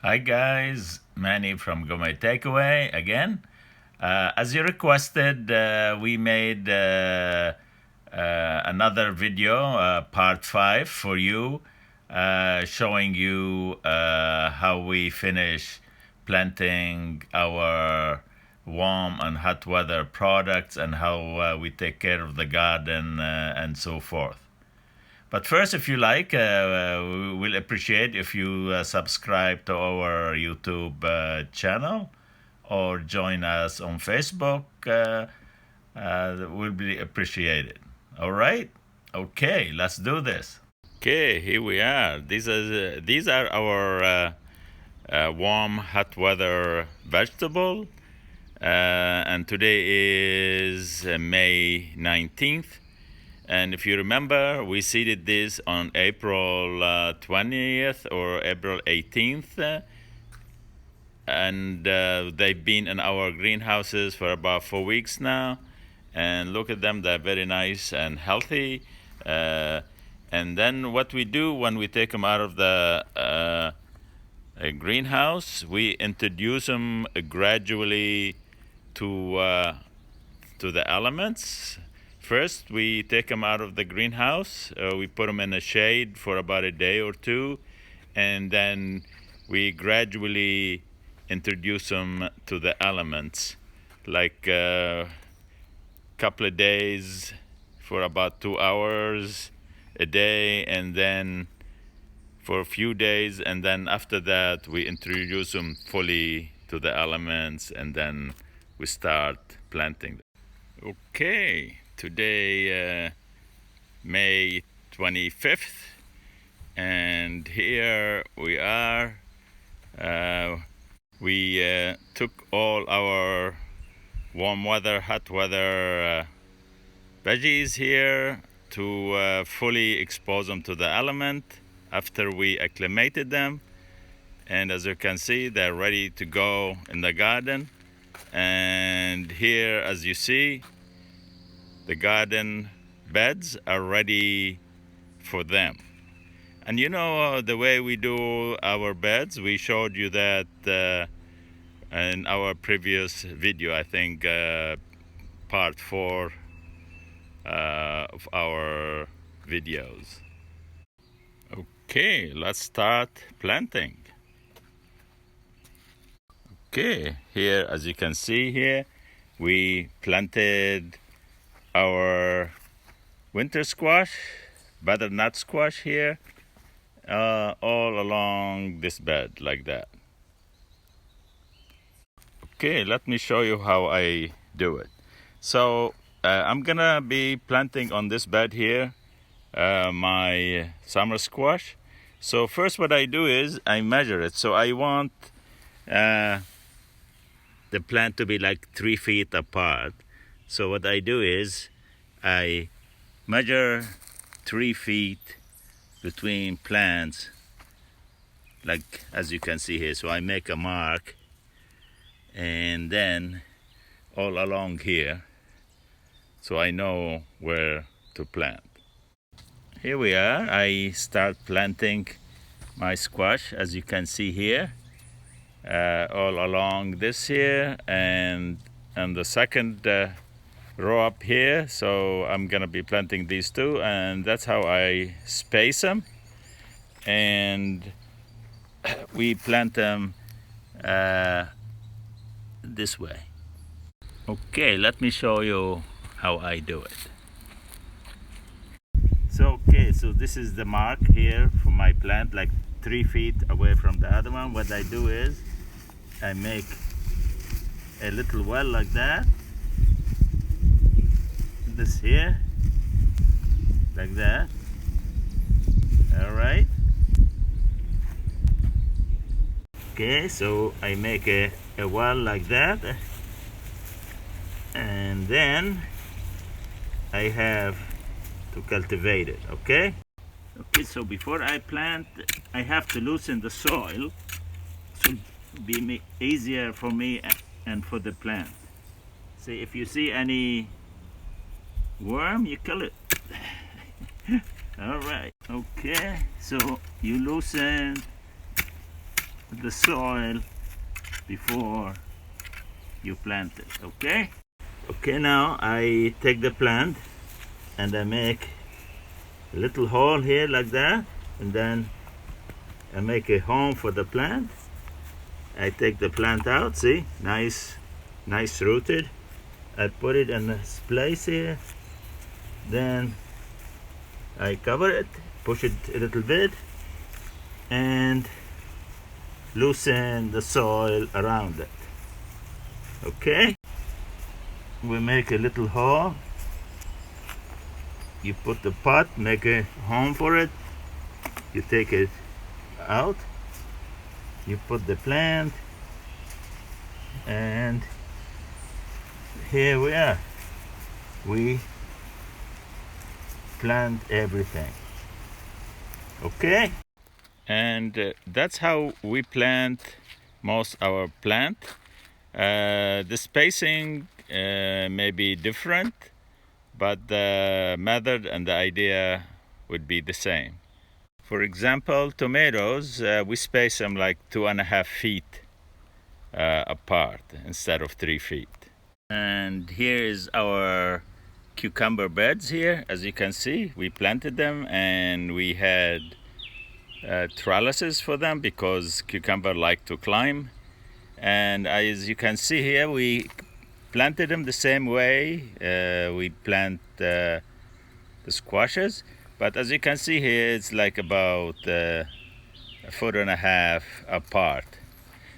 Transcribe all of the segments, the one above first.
Hi guys, Manny from Gourmet Takeaway again. As you requested, we made another video, part 5 for you, showing you how we finish planting our warm and hot weather products and how we take care of the garden and so forth. But first, if you like, we'll appreciate if you subscribe to our YouTube channel or join us on Facebook. That will be appreciated. All right? Okay, let's do this. Okay, here we are. These are our warm, hot weather vegetable. And today is May 19th. And if you remember, we seeded this on April 20th or April 18th. And they've been in our greenhouses for about 4 weeks now. And look at them, they're very nice and healthy. And then what we do when we take them out of the greenhouse, we introduce them gradually to the elements. First, we take them out of the greenhouse. We put them in the shade for about a day or two, and then we gradually introduce them to the elements, like a couple of days for about 2 hours a day, and then for a few days, and then after that, we introduce them fully to the elements, and then we start planting. Okay. Today, May 25th, and here we are. We took all our warm weather, hot weather veggies here to fully expose them to the element after we acclimated them. And as you can see, they're ready to go in the garden. And here, as you see, the garden beds are ready for them. And you know the way we do our beds, we showed you that in our previous video, I think part 4 of our videos. Okay, let's start planting. Okay, here as you can see here, we planted our winter squash, butternut squash here, all along this bed like that. Okay, let me show you how I do it. So I'm gonna be planting on this bed here my summer squash. So first what I do is I measure it. So I want the plant to be like 3 feet apart. So what I do is I measure 3 feet between plants, like as you can see here. So I make a mark, and then all along here, so I know where to plant. Here we are. I start planting my squash, as you can see here, all along this here, and the second row up here. So I'm gonna be planting these two, and that's how I space them. And we plant them this way. Okay, let me show you how I do it. So this is the mark here for my plant, like 3 feet away from the other one. What I do is I make a little well like that, this here, like that. All right. Okay, so I make a well like that, and then I have to cultivate it. Okay, so before I plant, I have to loosen the soil, so be easier for me and for the plant. See, if you see any worm, you kill it. All right. Okay, so you loosen the soil before you plant it. Okay, now I take the plant and I make a little hole here like that, and then I make a home for the plant. I take the plant out, see, nice rooted. I put it in this place here, then I cover it, push it a little bit, and loosen the soil around it. Okay, we make a little hole. You put the pot, make a home for it, you take it out, you put the plant, and here we are. We plant everything. Okay, and that's how we plant most our plant. The spacing may be different, but the method and the idea would be the same. For example, tomatoes, we space them like 2.5 feet apart instead of 3 feet. And here is our cucumber beds here. As you can see, we planted them and we had trellises for them because cucumber like to climb. And as you can see here, we planted them the same way we plant the squashes. But as you can see here, it's like about 1.5 feet apart.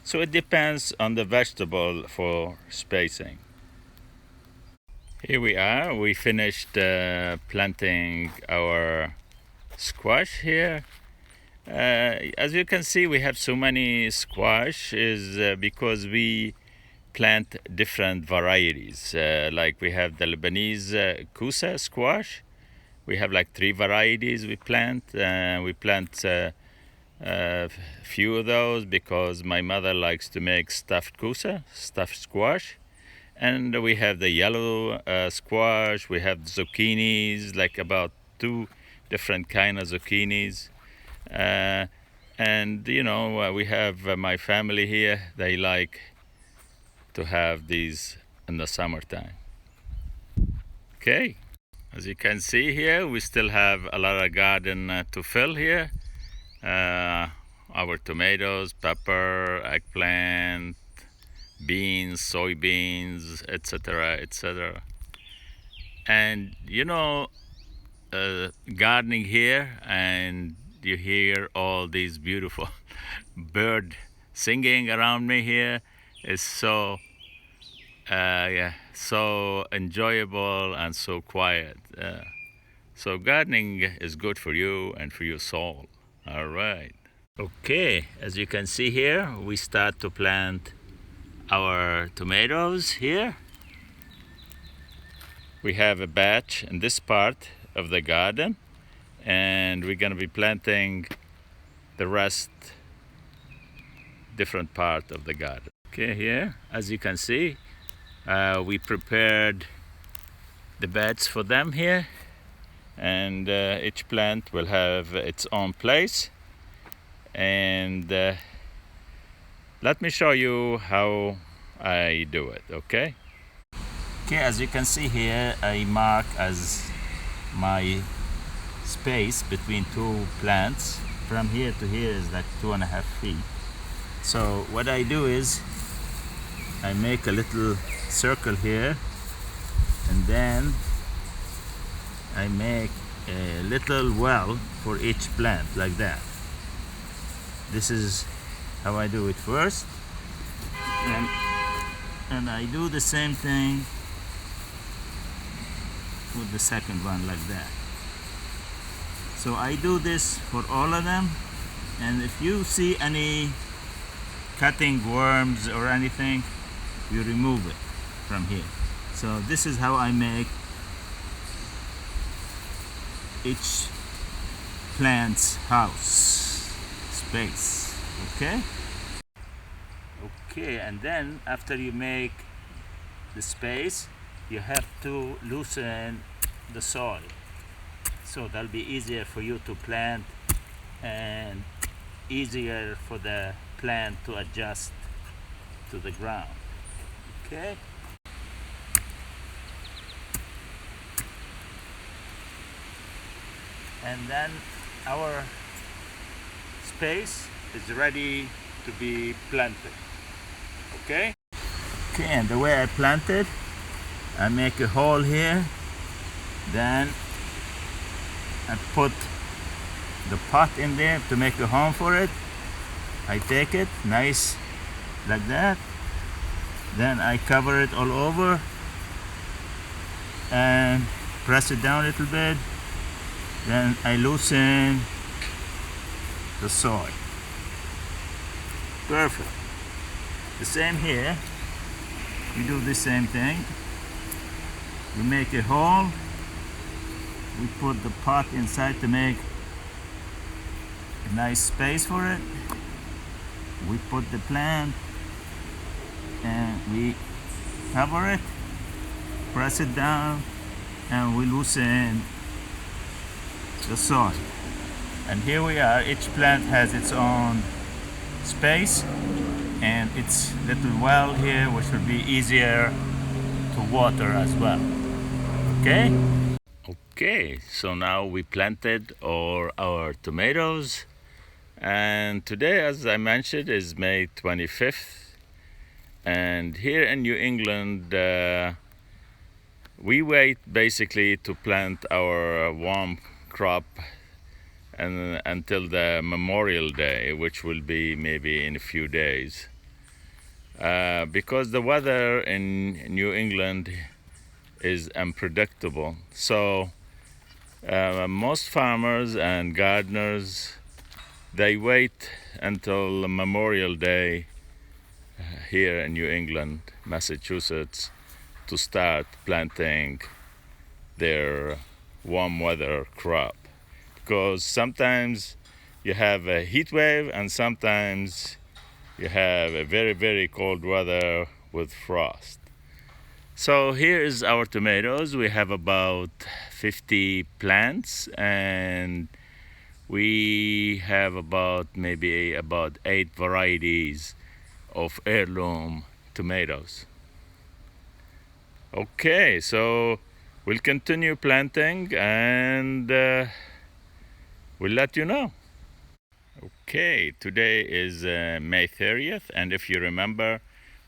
So it depends on the vegetable for spacing. Here we are. We finished planting our squash here. As you can see, we have so many squash is because we plant different varieties. Like we have the Lebanese kusa squash. We have like 3 varieties we plant. We plant few of those because my mother likes to make stuffed kusa, stuffed squash. And we have the yellow squash. We have zucchinis, like about 2 different kind of zucchinis. And you know, we have my family here. They like to have these in the summertime. Okay, as you can see here, we still have a lot of garden to fill here. Our tomatoes, pepper, eggplant, beans, soybeans, etc., etc. And you know, gardening here, and you hear all these beautiful bird singing around me here is so so enjoyable and so quiet. So gardening is good for you and for your soul. All right. Okay, as you can see here, we start to plant our tomatoes here. We have a batch in this part of the garden, and we're going to be planting the rest different part of the garden. Okay, here, as you can see, we prepared the beds for them here, and each plant will have its own place. And let me show you how I do it, okay? Okay, as you can see here, I mark as my space between 2 plants. From here to here is like 2.5 feet. So what I do is I make a little circle here, and then I make a little well for each plant like that. This is how I do it first, and I do the same thing with the second one like that. So I do this for all of them, and if you see any cutting worms or anything, you remove it from here. So this is how I make each plant's house space. Okay, and then after you make the space, you have to loosen the soil, so that'll be easier for you to plant and easier for the plant to adjust to the ground. Okay. And then our space is ready to be planted. Okay. Okay, and the way I plant it, I make a hole here, then I put the pot in there to make a home for it. I take it nice like that, then I cover it all over and press it down a little bit, then I loosen the soil. Perfect. The same here, we do the same thing. We make a hole, we put the pot inside to make a nice space for it. We put the plant and we cover it, press it down, and we loosen the soil. And here we are. Each plant has its own space and its little well here, which will be easier to water as well. Okay? Okay, so now we planted all our tomatoes, and today, as I mentioned, is May 25th, and here in New England we wait basically to plant our warm crop until the Memorial Day, which will be maybe in a few days, because the weather in New England is unpredictable. So most farmers and gardeners, they wait until Memorial Day here in New England, Massachusetts, to start planting their warm weather crop. Because sometimes you have a heat wave and sometimes you have a very, very cold weather with frost. So here is our tomatoes. We have about 50 plants, and we have maybe about 8 varieties of heirloom tomatoes. Okay, so we'll continue planting and we'll let you know. Okay, today is May 30th, and if you remember,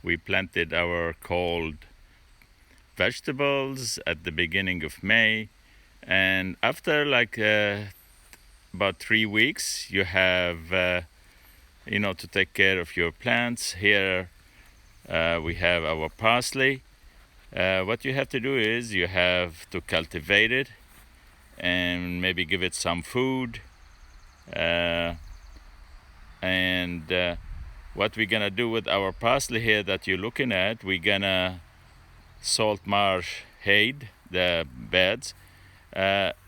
we planted our cold vegetables at the beginning of May, and after about 3 weeks you have to take care of your plants. Here we have our parsley. What you have to do is you have to cultivate it and maybe give it some food, and what we're gonna do with our parsley here that you're looking at, we're gonna salt marsh hay the beds.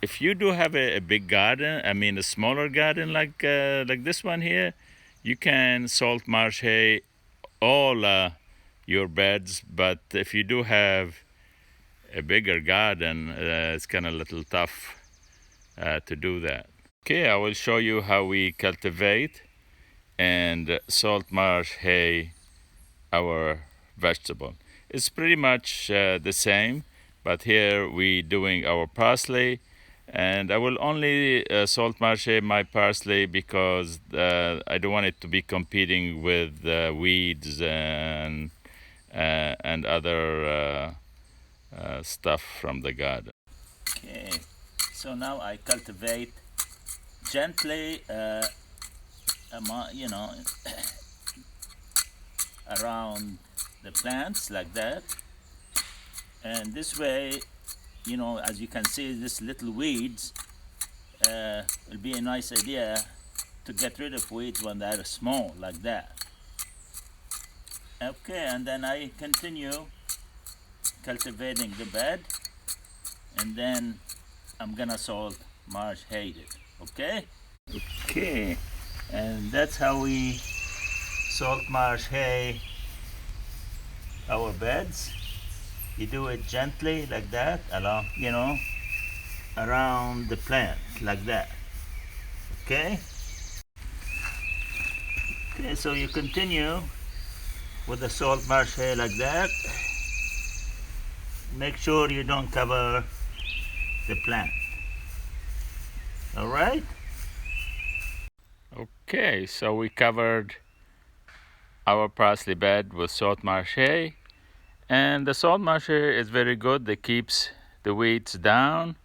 If you do have a big garden, I mean a smaller garden like this one here, you can salt marsh hay all your beds. But if you do have a bigger garden, it's kind of a little tough to do that. Okay, I will show you how we cultivate and salt marsh hay our vegetable. It's pretty much the same, but here we doing our parsley, and I will only salt marsh hay my parsley because I don't want it to be competing with weeds and other stuff from the garden. Okay, so now I cultivate gently, around the plants like that, and this way, as you can see, this little weeds will be a nice idea to get rid of weeds when they're small like that. Okay, and then I continue cultivating the bed, and then I'm gonna salt marsh hay it. Okay, and that's how we salt marsh hay our beds. You do it gently like that, along, around the plant like that. Okay. Okay, so you continue with the salt marsh like that. Make sure you don't cover the plant. All right? Okay, so we covered our parsley bed with salt marsh, and the salt marsh is very good. It keeps the weeds down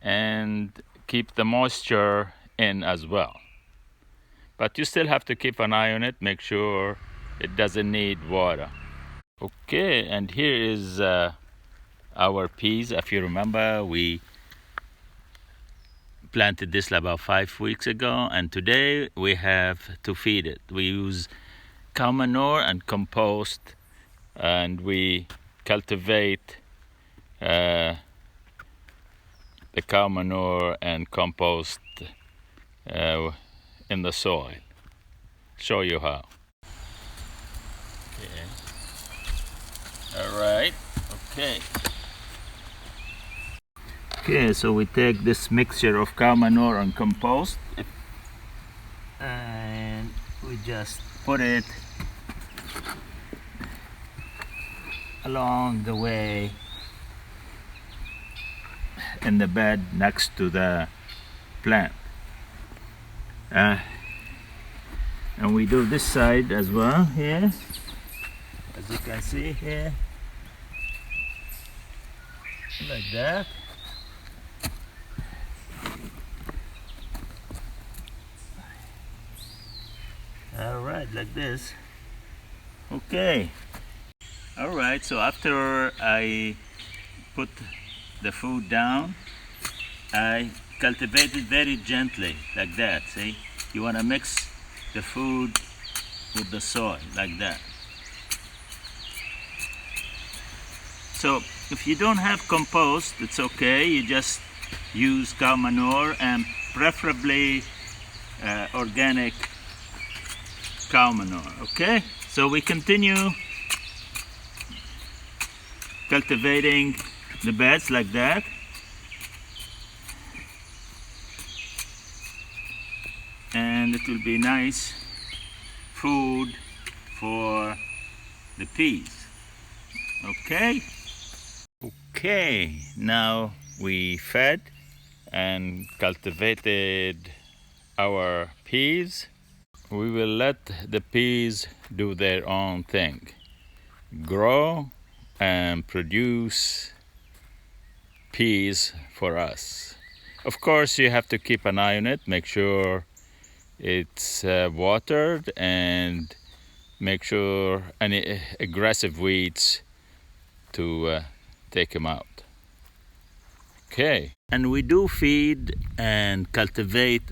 and keep the moisture in as well. But you still have to keep an eye on it, make sure it doesn't need water. Okay, and here is our peas. If you remember, we planted this about 5 weeks ago, and today we have to feed it. We use cow manure and compost, and we cultivate the cow manure and compost in the soil. Show you how. Okay. All right. Okay. Okay, so we take this mixture of cow manure and compost, and we just put it along the way in the bed next to the plant. And we do this side as well here, as you can see here, like that. All right, like this. Okay. All right, so after I put the food down, I cultivate it very gently, like that. See, you want to mix the food with the soil, like that. So if you don't have compost, it's okay. You just use cow manure, and preferably organic cow manure. Okay, so we continue cultivating the beds like that. And it will be nice food for the peas. Okay? Okay, now we fed and cultivated our peas. We will let the peas do their own thing, grow and produce peas for us. Of course, you have to keep an eye on it, make sure it's watered, and make sure any aggressive weeds to take them out. Okay, and we do feed and cultivate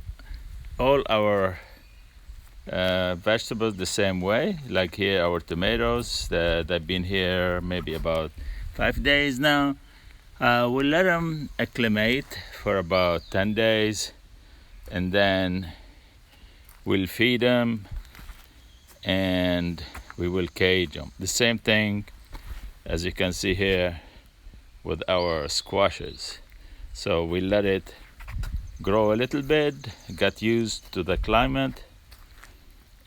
all our vegetables the same way. Like here, our tomatoes, they've been here maybe about 5 days now. We'll let them acclimate for about 10 days, and then we'll feed them and we will cage them. The same thing as you can see here with our squashes. So we let it grow a little bit, get used to the climate,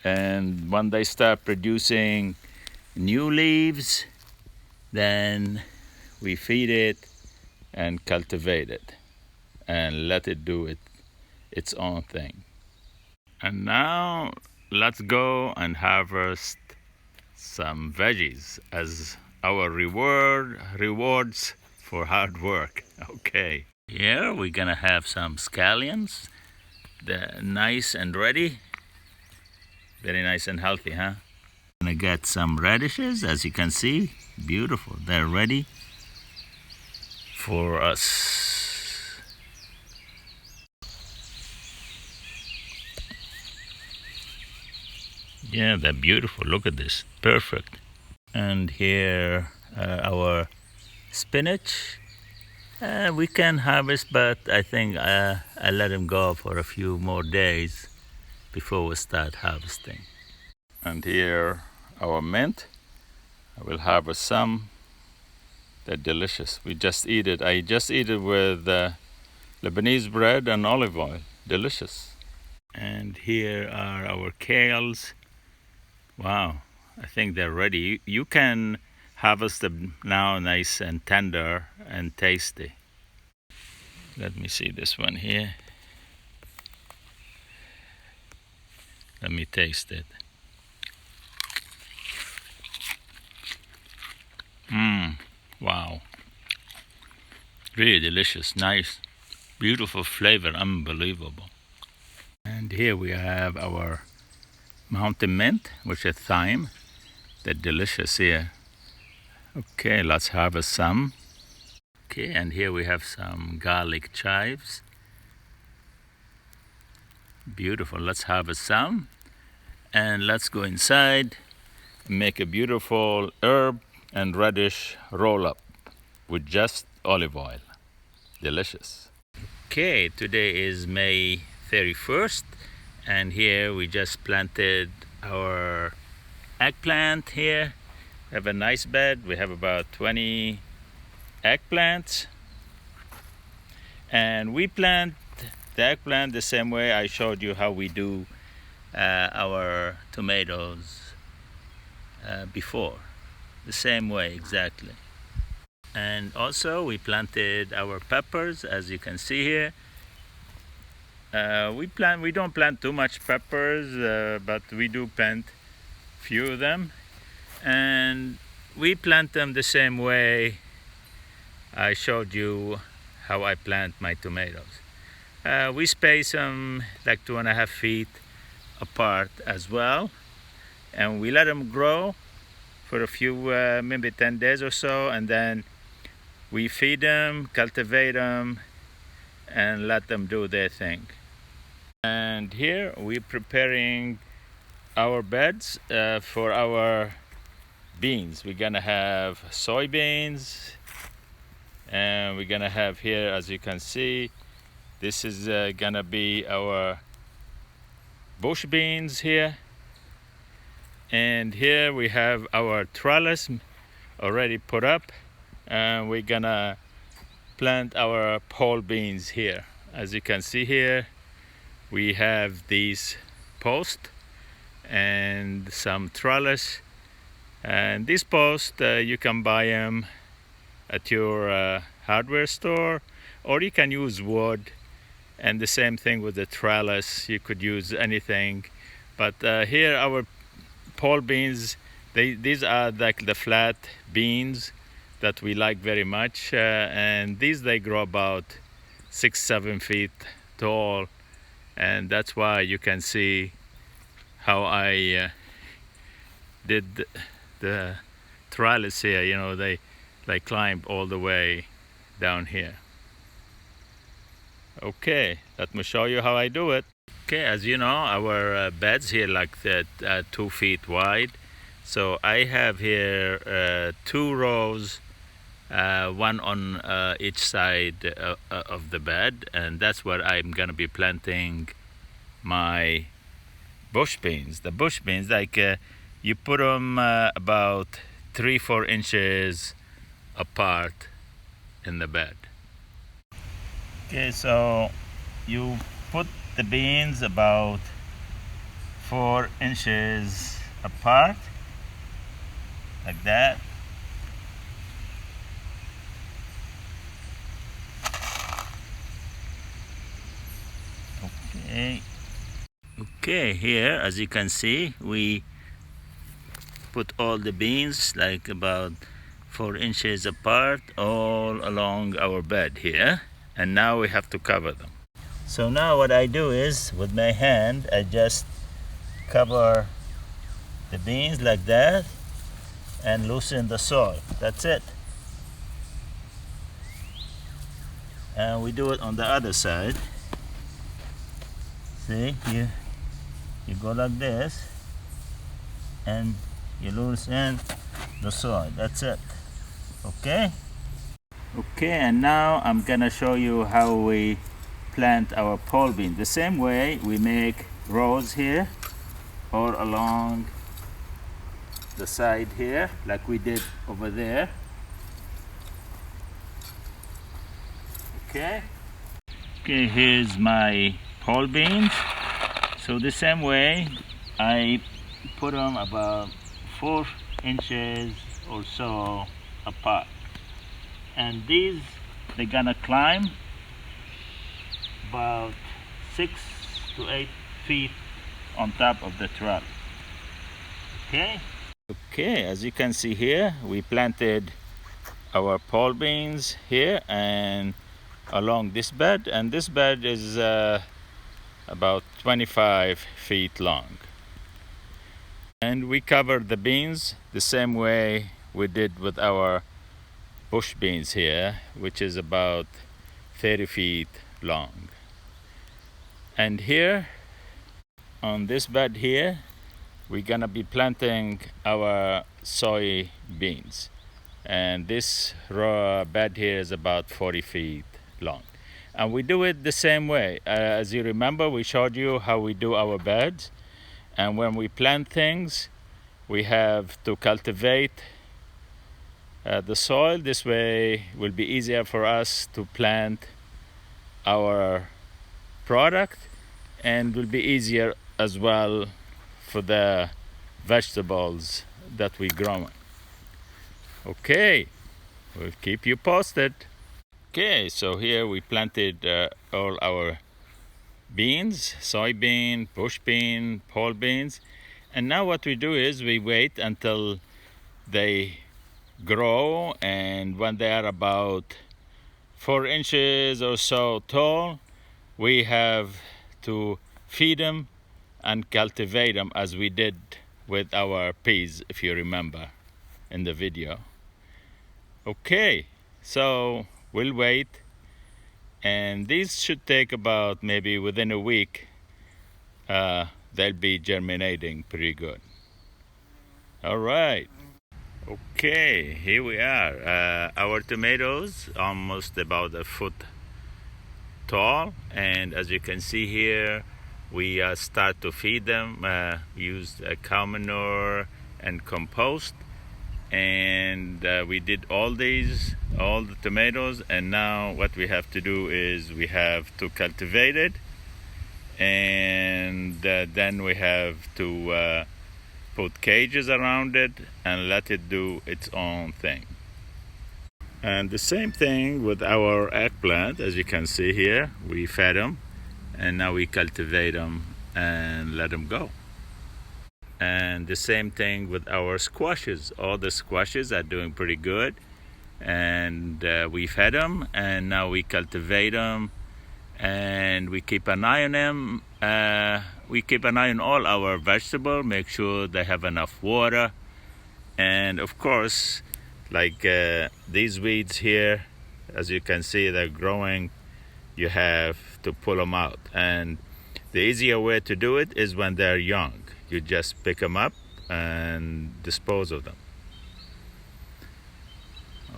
and when they start producing new leaves, then we feed it and cultivate it and let it do its own thing. And now let's go and harvest some veggies as our rewards for hard work. Okay, here we're gonna have some scallions. They're nice and ready. Very nice and healthy, huh? Gonna get some radishes, as you can see. Beautiful. They're ready for us. Yeah, they're beautiful. Look at this. Perfect. And here our spinach. We can harvest, but I think I let them go for a few more days before we start harvesting. And here our mint. I will harvest some. They're delicious. We just eat it. I just eat it with Lebanese bread and olive oil. Delicious. And here are our kales. Wow, I think they're ready. You can harvest them now nice and tender and tasty. Let me see this one here. Let me taste it. Wow. Really delicious, nice, beautiful flavor, unbelievable. And here we have our mountain mint, which is thyme. They're delicious here. Okay, let's harvest some. Okay, and here we have some garlic chives. Beautiful, let's harvest some. And let's go inside and make a beautiful herb and radish roll up with just olive oil. Delicious. Okay, today is May 31st, and here we just planted our eggplant here. We have a nice bed. We have about 20 eggplants, and we plant the eggplant the same way I showed you how we do our tomatoes before. The same way exactly. And also we planted our peppers, as you can see here. We don't plant too much peppers, but we do plant few of them, and we plant them the same way I showed you how I plant my tomatoes. We space them like 2.5 feet apart as well, and we let them grow for a few maybe 10 days or so, and then we feed them, cultivate them, and let them do their thing. And here we're preparing our beds for our beans. We're gonna have soybeans, and we're gonna have here, as you can see, this is gonna be our bush beans here. And here we have our trellis already put up, and we're gonna plant our pole beans here. As you can see here, we have these posts and some trellis, and these posts you can buy them at your hardware store, or you can use wood. And the same thing with the trellis, you could use anything. But here our pole beans, these are like the flat beans that we like very much, and these they grow about 6-7 feet tall, and that's why you can see how I did the trellis here. You know, they climbed all the way down here. Okay, let me show you how I do it. Okay, as you know, our beds here like 2 feet wide. So I have here 2 rows, one on each side of the bed, and that's where I'm gonna be planting my bush beans. The bush beans, like you put them about 3-4 inches apart in the bed. Okay, so you put the beans about 4 inches apart, like that. Okay, here as you can see, we put all the beans like about 4 inches apart all along our bed here, and now we have to cover them. So now what I do is, with my hand, I just cover the beans like that and loosen the soil. That's it. And we do it on the other side. See, you go like this and you loosen the soil. That's it. Okay? Okay, and now I'm gonna show you how we plant our pole bean. The same way we make rows here all along the side here, like we did over there. Okay, here's my pole beans. So the same way I put them about 4 inches or so apart. And these, they're gonna climb about 6 to 8 feet on top of the truck. Okay? Okay, as you can see here, we planted our pole beans here and along this bed, and this bed is about 25 feet long. And we covered the beans the same way we did with our bush beans here, which is about 30 feet long. And here on this bed here, we're gonna be planting our soy beans. And this raw bed here is about 40 feet long. And we do it the same way. As you remember, we showed you how we do our beds. And when we plant things, we have to cultivate the soil. This way it will be easier for us to plant our product, and will be easier as well for the vegetables that we grow. Okay, we'll keep you posted. Okay, so here we planted all our beans, soybean, bush bean, pole beans. And now what we do is we wait until they grow, and when they are about 4 inches or so tall, we have to feed them and cultivate them as we did with our peas, if you remember in the video. Okay, so we'll wait, and these should take about maybe within a week. They'll be germinating pretty good. All right. Okay, here we are. Our tomatoes almost about a foot tall, and as you can see here, we start to feed them. Used cow manure and compost, and we did all the tomatoes, and now what we have to do is we have to cultivate it, and then we have to put cages around it and let it do its own thing. And the same thing with our eggplant. As you can see here, we fed them, and now we cultivate them and let them go. And the same thing with our squashes. All the squashes are doing pretty good, and we fed them, and now we cultivate them, and we keep an eye on them. We keep an eye on all our vegetables, make sure they have enough water, and of course, like these weeds here, as you can see, they're growing. You have to pull them out, and the easier way to do it is when they're young. You just pick them up and dispose of them.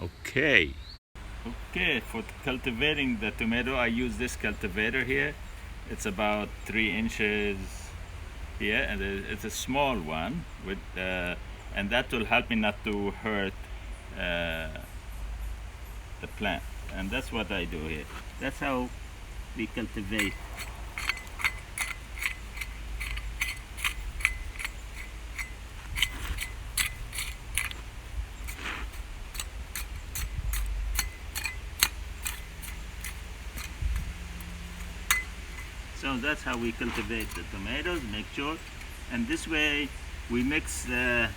Okay, for cultivating the tomato, I use this cultivator here. It's about 3 inches here, and it's a small one with and that will help me not to hurt the plant. And that's what I do here. That's how we cultivate. So that's how we cultivate the tomatoes, make sure. And this way we mix the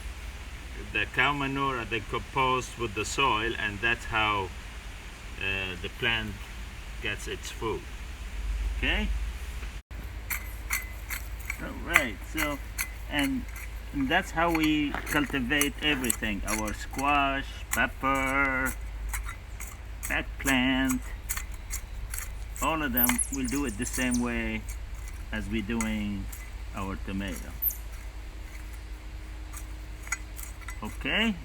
cow manure and the compost with the soil, and that's how the plant gets its food. Okay? Alright, so and that's how we cultivate everything. Our squash, pepper, eggplant, all of them, we'll do it the same way as we're doing our tomato. Okay?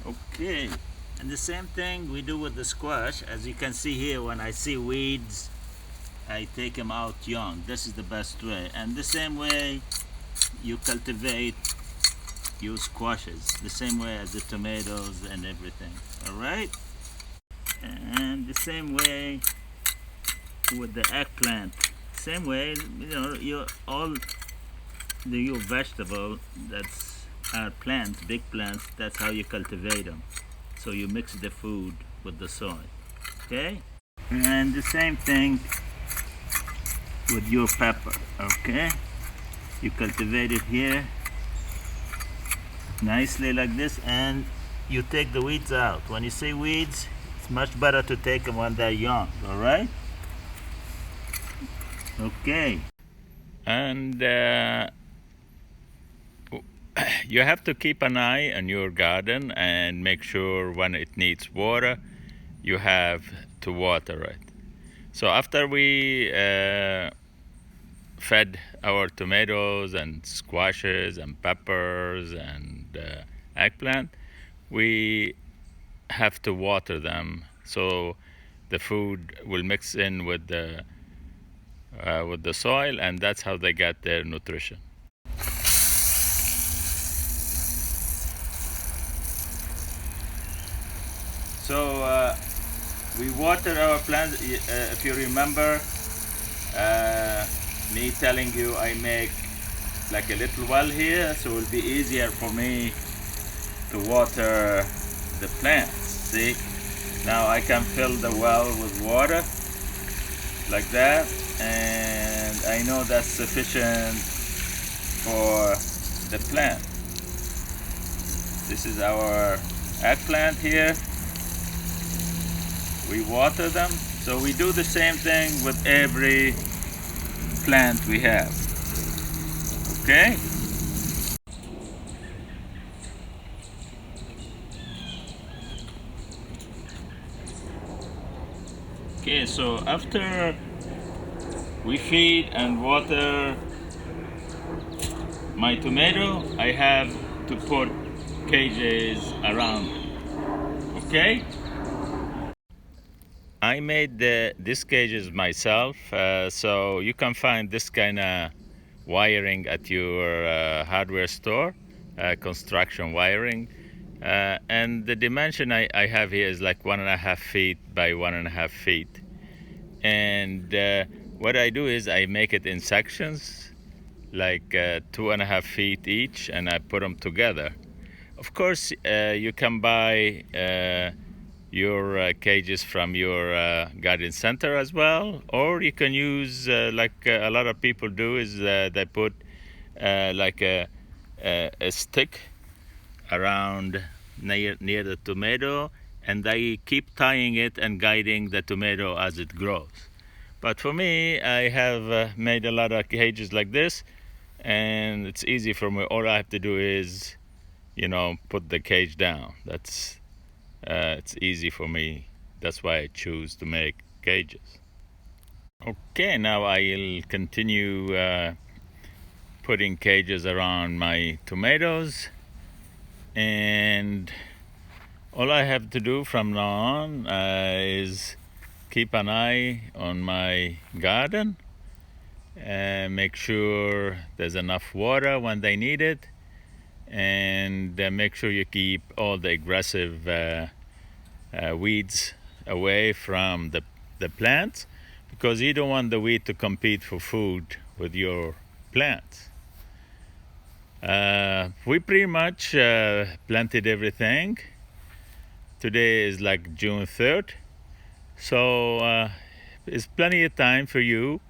Okay. And the same thing we do with the squash. As you can see here, when I see weeds, I take them out young. This is the best way. And the same way you cultivate your squashes, the same way as the tomatoes and everything. Alright? And the same way with the eggplant. Same way, you know, you all your vegetable, that's are plants, big plants, that's how you cultivate them. So you mix the food with the soil. Okay? And the same thing with your pepper. Okay? You cultivate it here nicely like this, and you take the weeds out. When you say weeds, it's much better to take them when they're young. All right? Okay. And you have to keep an eye on your garden and make sure when it needs water, you have to water it. So after we fed our tomatoes and squashes and peppers and eggplant, we have to water them so the food will mix in with the soil, and that's how they get their nutrition. So we water our plants. If you remember me telling you, I make like a little well here, so it will be easier for me to water the plants. See, now I can fill the well with water like that, and I know that's sufficient for the plant. This is our eggplant here. We water them. So we do the same thing with every plant we have. Okay? Okay, so after we feed and water my tomato, I have to put cages around. Okay? I made these cages myself, so you can find this kind of wiring at your hardware store, construction wiring. And the dimension I have here is like 1.5 feet by 1.5 feet. And what I do is I make it in sections, like 2.5 feet each, and I put them together. Of course, you can buy your cages from your garden center as well, or you can use like a lot of people do is they put like a stick around near the tomato, and they keep tying it and guiding the tomato as it grows. But for me, I have made a lot of cages like this, and it's easy for me. All I have to do is, put the cage down. It's easy for me. That's why I choose to make cages. Okay, now I'll continue putting cages around my tomatoes, and all I have to do from now on is keep an eye on my garden and make sure there's enough water when they need it, and make sure you keep all the aggressive weeds away from the plants, because you don't want the weed to compete for food with your plants. We pretty much planted everything. Today is like June 3rd, so it's plenty of time for you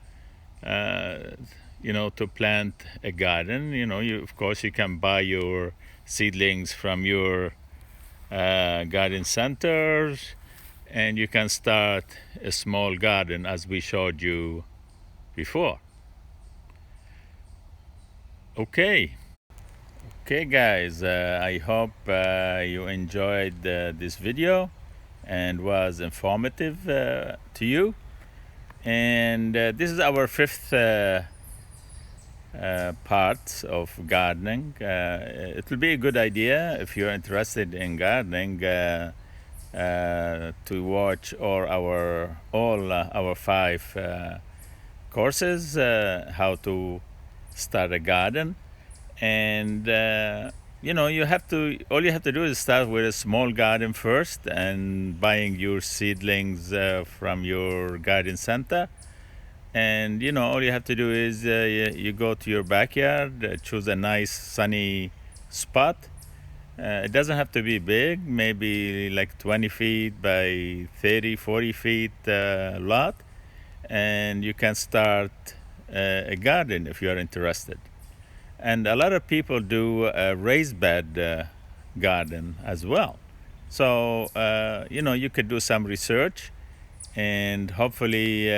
to plant a garden. Of course you can buy your seedlings from your garden centers, and you can start a small garden as we showed you before. Okay guys, I hope you enjoyed this video and was informative to you. And this is our fifth part of gardening. It will be a good idea if you're interested in gardening to watch all our 5 courses, how to start a garden. And all you have to do is start with a small garden first, and buying your seedlings from your garden center, And you know, all you have to do is you go to your backyard, choose a nice sunny spot. It doesn't have to be big, maybe like 20 feet by 30, 40 feet lot. And you can start a garden if you're interested. And a lot of people do a raised bed garden as well. So, you know, you could do some research, and hopefully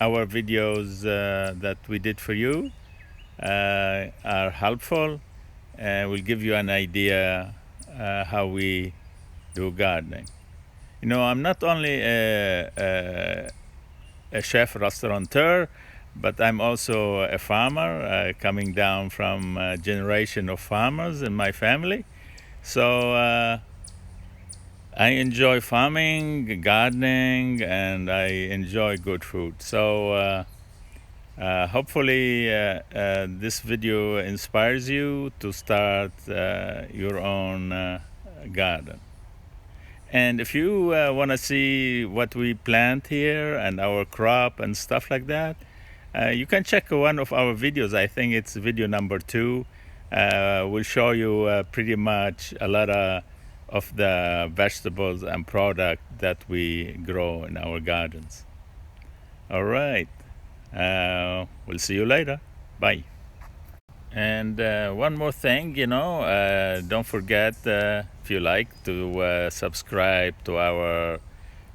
our videos that we did for you are helpful and will give you an idea how we do gardening. You know, I'm not only a chef restaurateur, but I'm also a farmer, coming down from a generation of farmers in my family. So I enjoy farming, gardening, and I enjoy good food. So hopefully this video inspires you to start your own garden. And if you want to see what we plant here and our crop and stuff like that, you can check one of our videos. I think it's video number 2. We'll show you pretty much a lot of the vegetables and product that we grow in our gardens. All right. We'll see you later. Bye. And one more thing, you know, don't forget if you like to subscribe to our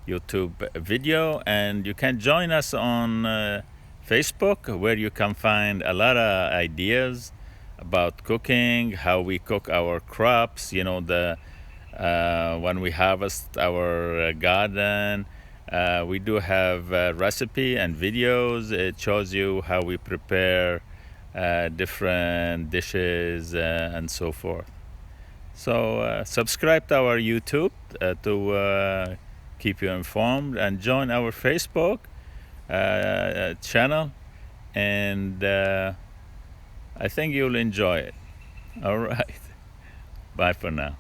YouTube video, and you can join us on Facebook, where you can find a lot of ideas about cooking, how we cook our crops, you know, the when we harvest our garden. We do have a recipe and videos. It shows you how we prepare different dishes and so forth. So subscribe to our YouTube to keep you informed, and join our Facebook channel, and I think you'll enjoy it. All right. Bye for now.